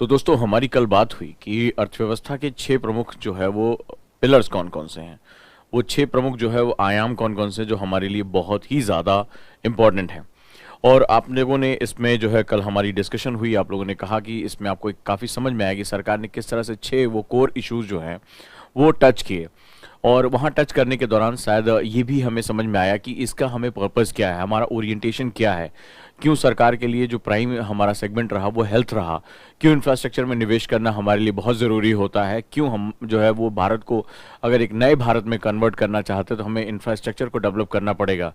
तो दोस्तों हमारी कल बात हुई कि अर्थव्यवस्था के 6 प्रमुख जो है वो पिलर्स कौन-कौन से हैं। वो 6 प्रमुख जो है वो आयाम कौन-कौन से जो हमारे लिए बहुत ही ज़्यादा इम्पोर्टेंट हैं। और आप लोगों ने इसमें जो है कल हमारी डिस्कशन हुई, आप लोगों ने कहा कि इसमें आपको एक काफ़ी समझ में आया कि सरकार ने किस तरह से 6 वो कोर इश्यूज़ जो हैं वो टच किए। और वहाँ टच करने के दौरान शायद ये भी हमें समझ में आया कि इसका हमें पर्पस क्या है, हमारा ओरिएंटेशन क्या है। क्यों सरकार के लिए जो प्राइम हमारा सेगमेंट रहा वो हेल्थ रहा, क्यों इंफ्रास्ट्रक्चर में निवेश करना हमारे लिए बहुत ज़रूरी होता है, क्यों हम जो है वो भारत को अगर एक नए भारत में कन्वर्ट करना चाहते हैं तो हमें इंफ्रास्ट्रक्चर को डेवलप करना पड़ेगा।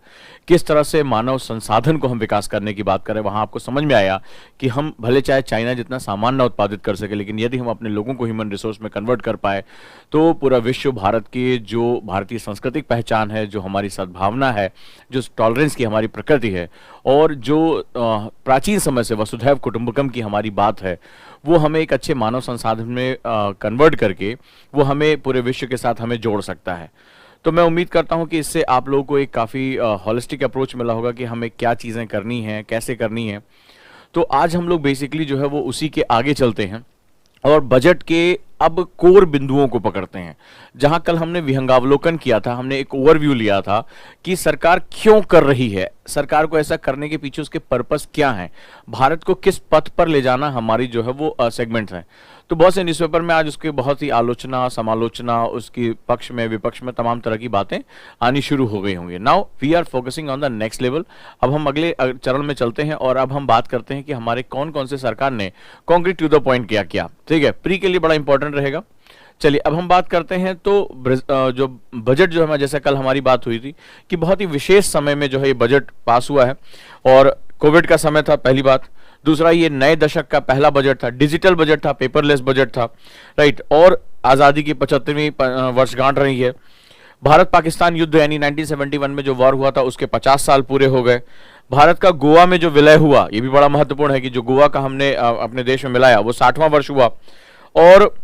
किस तरह से मानव संसाधन को हम विकास करने की बात करें, वहाँ आपको समझ में आया कि हम भले चाहे चाइना जितना सामान ना उत्पादित कर सके, लेकिन यदि हम अपने लोगों को ह्यूमन रिसोर्स में कन्वर्ट कर पाए तो पूरा विश्व भारत की जो भारतीय सांस्कृतिक पहचान है, जो हमारी सद्भावना है, जो टॉलरेंस की हमारी प्रकृति है और जो प्राचीन समय से वसुधैव कुटुंबकम की हमारी बात है, वो हमें एक अच्छे मानव संसाधन में कन्वर्ट करके वो हमें पूरे विश्व के साथ हमें जोड़ सकता है। तो मैं उम्मीद करता हूँ कि इससे आप लोगों को एक काफ़ी हॉलिस्टिक अप्रोच मिला होगा कि हमें क्या चीज़ें करनी हैं, कैसे करनी है। तो आज हम लोग बेसिकली जो है वो उसी के आगे चलते हैं और बजट के अब कोर बिंदुओं को पकड़ते हैं। जहां कल हमने विहंगावलोकन किया था, हमने एक ओवरव्यू लिया था कि सरकार क्यों कर रही है, सरकार को ऐसा करने के पीछे उसके पर्पस क्या हैं, भारत को किस पथ पर ले जाना हमारी जो है वो सेगमेंट्स हैं। तो बहुत से न्यूज़पेपर में आज उसकी बहुत ही आलोचना, समालोचना, उसकी पक्ष में विपक्ष में तमाम तरह की बातें आनी शुरू हो गई होंगी। Now we are focusing on the next level. अब हम अगले चरण में चलते हैं और अब हम बात करते हैं कि हमारे कौन कौन से सरकार ने कॉन्क्रीट टू द पॉइंट किया क्या। ठीक है, प्री के लिए बड़ा इंपॉर्टेंट रहेगा। चलिए अब हम बात करते हैं तो जो बजट जो है, जैसे कल हमारी बात हुई थी कि बहुत ही विशेष समय में जो है ये बजट पास हुआ है और कोविड का समय था, पहली बात। दूसरा, ये नए दशक का पहला बजट था, डिजिटल बजट था, पेपरलेस बजट था, राइट। और आज़ादी की 75वीं वर्षगांठ रही है। भारत पाकिस्तान युद्ध यानी 1971 में जो वॉर हुआ था उसके 50 साल पूरे हो गए। भारत का गोवा में जो विलय हुआ, ये भी बड़ा महत्वपूर्ण है कि जो गोवा का हमने अपने देश में मिलाया, वो 60वां वर्ष हुआ। और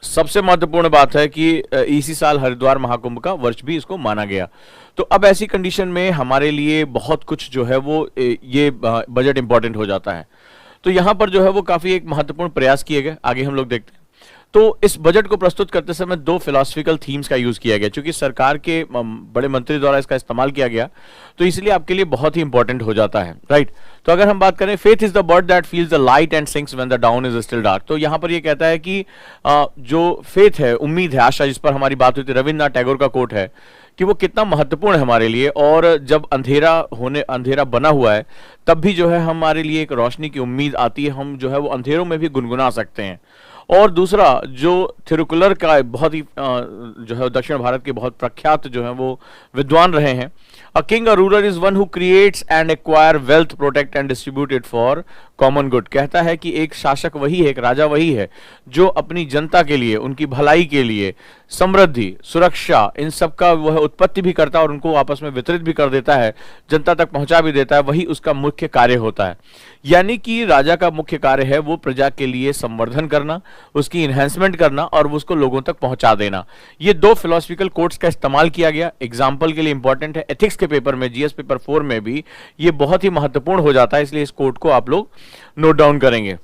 सबसे महत्वपूर्ण बात है कि इसी साल हरिद्वार महाकुंभ का वर्ष भी इसको माना गया। तो अब ऐसी कंडीशन में हमारे लिए बहुत कुछ जो है वो ये बजट इंपॉर्टेंट हो जाता है। तो यहाँ पर जो है वो काफ़ी एक महत्वपूर्ण प्रयास किए गए, आगे हम लोग देखते हैं। तो इस बजट को प्रस्तुत करते समय 2 फिलोसफिकल थीम्स का यूज किया गया, क्योंकि सरकार के बड़े मंत्री द्वारा इसका इस्तेमाल किया गया, तो इसलिए आपके लिए बहुत ही इंपॉर्टेंट हो जाता है, राइट। तो अगर हम बात करें, faith is the bird that feels the light and sinks when the down is still dark. तो यहाँ पर ये कहता है कि जो फेथ है, उम्मीद है, आशा, जिस पर हमारी बात हुई थी, रविन्द्रनाथ टैगोर का कोट है कि वो कितना महत्वपूर्ण है हमारे लिए। और जब अंधेरा बना हुआ है तब भी जो है हमारे लिए एक रोशनी की उम्मीद आती है, हम जो है वो अंधेरों में भी गुनगुना सकते हैं। और दूसरा, जो थिरुकुलर का बहुत ही जो है दक्षिण भारत के बहुत प्रख्यात जो है वो विद्वान रहे हैं, a king a ruler is one who creates and acquire wealth, protect and distribute it for common good. कहता है कि एक शासक वही है, एक राजा वही है जो अपनी जनता के लिए, उनकी भलाई के लिए समृद्धि, सुरक्षा, इन सब का वह उत्पत्ति भी करता है और उनको आपस में वितरित भी कर देता है, जनता तक पहुंचा भी देता है। वही उसका मुख्य कार्य होता है। यानी कि राजा का मुख्य कार्य है वो प्रजा के लिए संवर्धन करना, उसकी इन्हेंसमेंट करना और उसको लोगों तक पहुंचा देना। ये 2 फिलोसफिकल कोट्स का इस्तेमाल किया गया, एग्जाम्पल के लिए इंपॉर्टेंट है। एथिक्स के पेपर में, जीएस पेपर 4 में भी ये बहुत ही महत्वपूर्ण हो जाता है, इसलिए इस कोट को आप लोग नोट डाउन करेंगे।